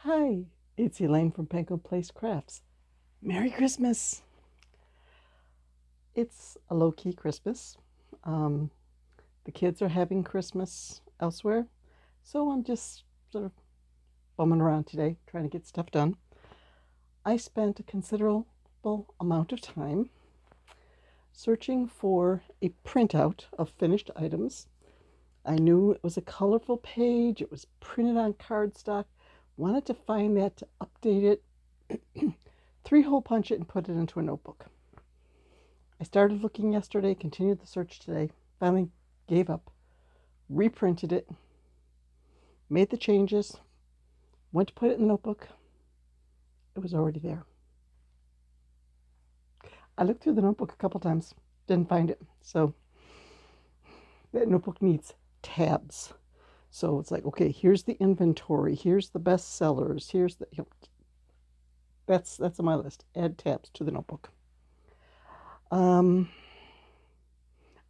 Hi, it's Elaine from Panko Place Crafts. Merry Christmas! It's a low-key Christmas. Um, the kids are having Christmas elsewhere, so I'm just sort of bumming around today trying to get stuff done. I spent a considerable amount of time searching for a printout of finished items. I knew it was a colorful page, it was printed on cardstock, wanted to find that to update it, three-hole punch it, and put it into a notebook. I started looking yesterday, continued the search today, finally gave up, reprinted it, made the changes, went to put it in the notebook. It was already there. I looked through the notebook a couple times, didn't find it. So that notebook needs tabs. So it's like, okay, here's the inventory, here's the best sellers, here's the, that's on my list. Add tabs to the notebook. I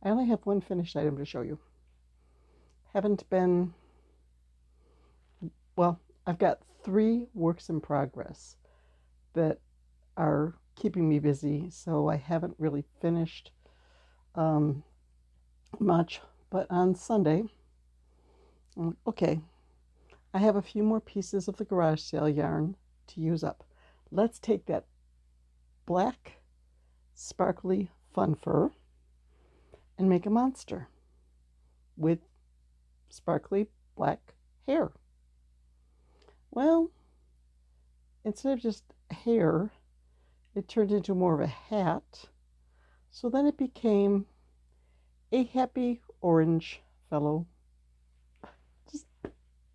only have one finished item to show you. Haven't been, well, I've got 3 works in progress that are keeping me busy, so I haven't really finished much. But on Sunday, okay, I have a few more pieces of the garage sale yarn to use up. Let's take that black, sparkly fun fur and make a monster with sparkly black hair. Well, instead of just hair, it turned into more of a hat. So then it became a happy orange fellow. Just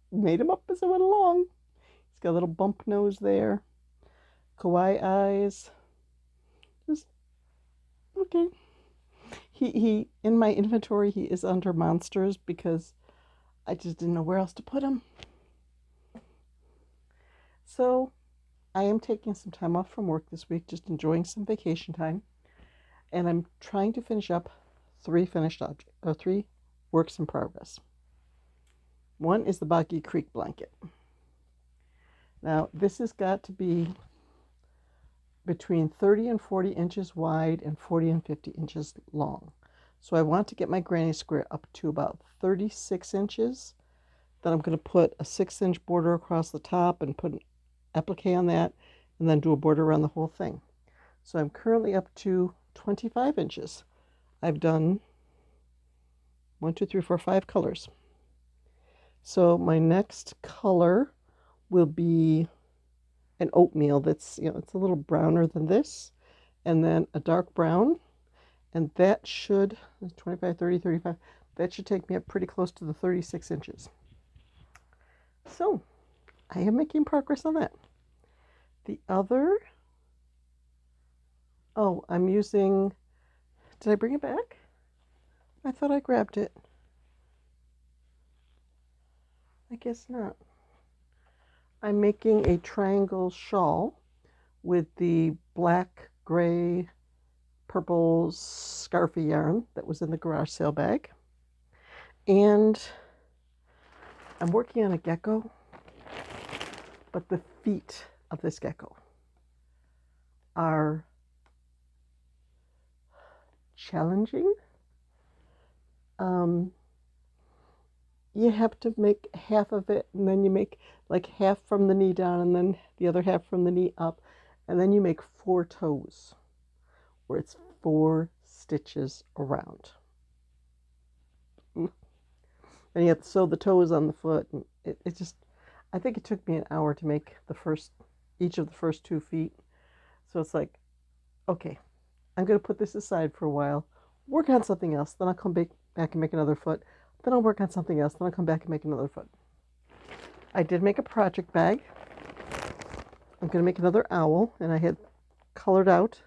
made him up as I went along. He's got a little bump nose there, kawaii eyes. Just okay. He in my inventory he is under monsters because I just didn't know where else to put him. So I am taking some time off from work this week, just enjoying some vacation time, and I'm trying to finish up 3 finished objects, or 3 works in progress. One is the Boggy Creek blanket. Now this has got to be between 30 and 40 inches wide and 40 and 50 inches long. So I want to get my granny square up to about 36 inches. Then I'm going to put a 6-inch border across the top and put an applique on that, and then do a border around the whole thing. So I'm currently up to 25 inches. I've done 1, 2, 3, 4, 5 colors. So my next color will be an oatmeal that's, it's a little browner than this, and then a dark brown, and that should, 25, 30, 35, that should take me up pretty close to the 36 inches. So I am making progress on that. The other, I'm using, did I bring it back? I thought I grabbed it. I guess not. I'm making a triangle shawl with the black, gray, purple scarfy yarn that was in the garage sale bag. And I'm working on a gecko, but the feet of this gecko are challenging. You have to make half of it, and then you make like half from the knee down, and then the other half from the knee up, and then you make 4 toes, where it's 4 stitches around. And you have to sew the toes on the foot, and it just, I think it took me an hour to make each of the first 2 feet. So it's like, okay, I'm going to put this aside for a while, work on something else, then I'll come back and make another foot. Then I'll work on something else. Then I'll come back and make another foot. I did make a project bag. I'm going to make another owl, and I had colored out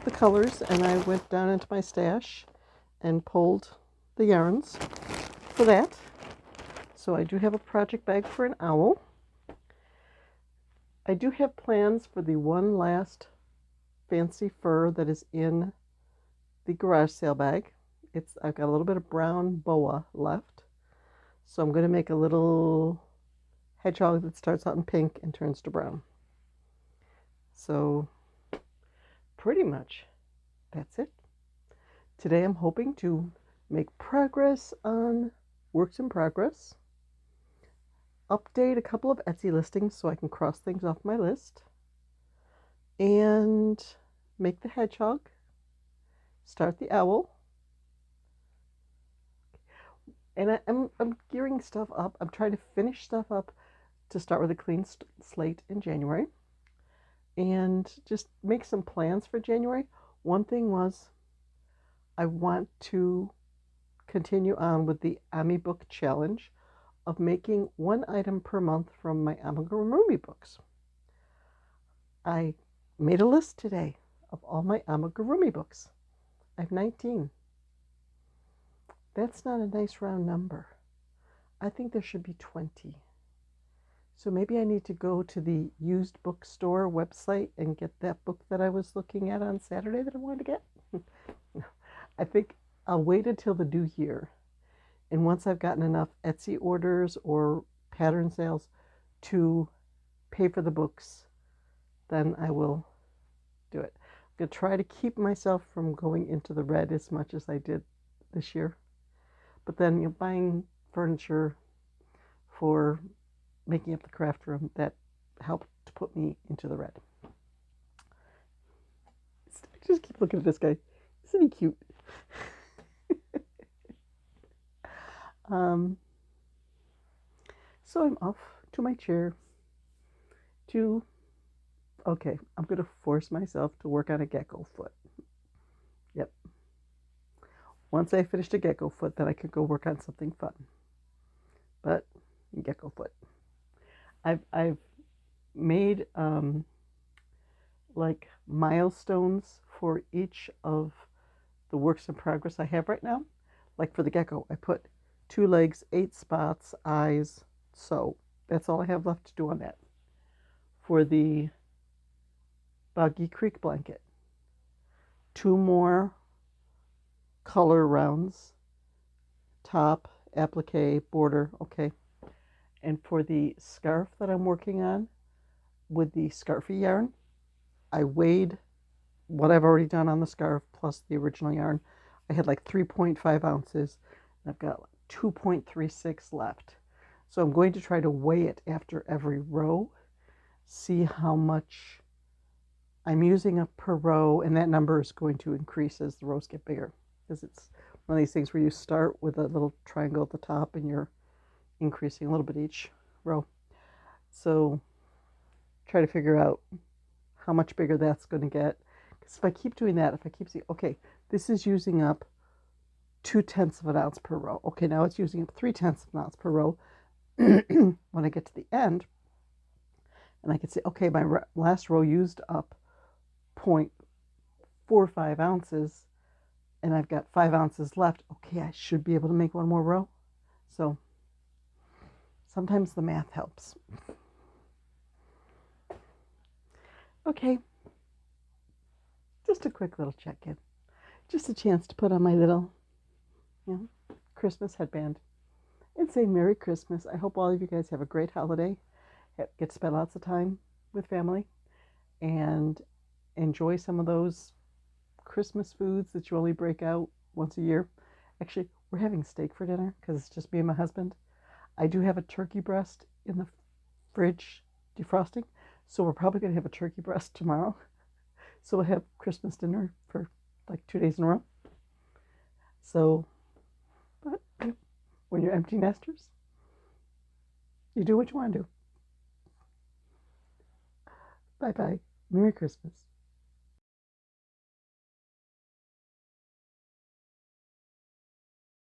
the colors, and I went down into my stash and pulled the yarns for that. So I do have a project bag for an owl. I do have plans for the one last fancy fur that is in the garage sale bag. I've got a little bit of brown boa left. So I'm going to make a little hedgehog that starts out in pink and turns to brown. So pretty much that's it. Today I'm hoping to make progress on works in progress, update a couple of Etsy listings so I can cross things off my list, and make the hedgehog, start the owl. And I'm gearing stuff up. I'm trying to finish stuff up to start with a clean slate in January and just make some plans for January. One thing was I want to continue on with the Ami Book Challenge of making one item per month from my amigurumi books. I made a list today of all my amigurumi books. I have 19. That's not a nice round number. I think there should be 20. So maybe I need to go to the used bookstore website and get that book that I was looking at on Saturday that I wanted to get. I think I'll wait until the new year. And once I've gotten enough Etsy orders or pattern sales to pay for the books, then I will do it. I'm going to try to keep myself from going into the red as much as I did this year. But then buying furniture for making up the craft room, that helped to put me into the red. I just keep looking at this guy. Isn't he cute? So I'm off to my chair to, okay, I'm going to force myself to work on a gecko foot. Yep. Once I finished a gecko foot, then I could go work on something fun. But gecko foot. I've made like milestones for each of the works in progress I have right now. Like for the gecko, I put 2 legs, 8 spots, eyes. So that's all I have left to do on that. For the Boggy Creek blanket, 2 more color rounds, top, applique, border, okay. And for the scarf that I'm working on with the Scarfy yarn, I weighed what I've already done on the scarf plus the original yarn. I had like 3.5 ounces, and I've got 2.36 left. So I'm going to try to weigh it after every row, see how much I'm using up per row, and that number is going to increase as the rows get bigger, because it's one of these things where you start with a little triangle at the top and you're increasing a little bit each row. So try to figure out how much bigger that's going to get. Because if I keep doing that, if I keep saying, okay, this is using up 0.2 of an ounce per row. Okay, now it's using up 0.3 of an ounce per row. When I get to the end, and I can say, okay, my last row used up 0.45 ounces, and I've got 5 ounces left. Okay, I should be able to make one more row. So sometimes the math helps. Okay, just a quick little check-in. Just a chance to put on my little, Christmas headband and say Merry Christmas. I hope all of you guys have a great holiday. Get to spend lots of time with family and enjoy some of those Christmas foods that you only break out once a year. Actually, we're having steak for dinner because it's just me and my husband. I do have a turkey breast in the fridge defrosting, so we're probably going to have a turkey breast tomorrow. So we'll have Christmas dinner for like 2 days in a row. So, but when you're empty nesters, you do what you want to do. Bye-bye. Merry Christmas.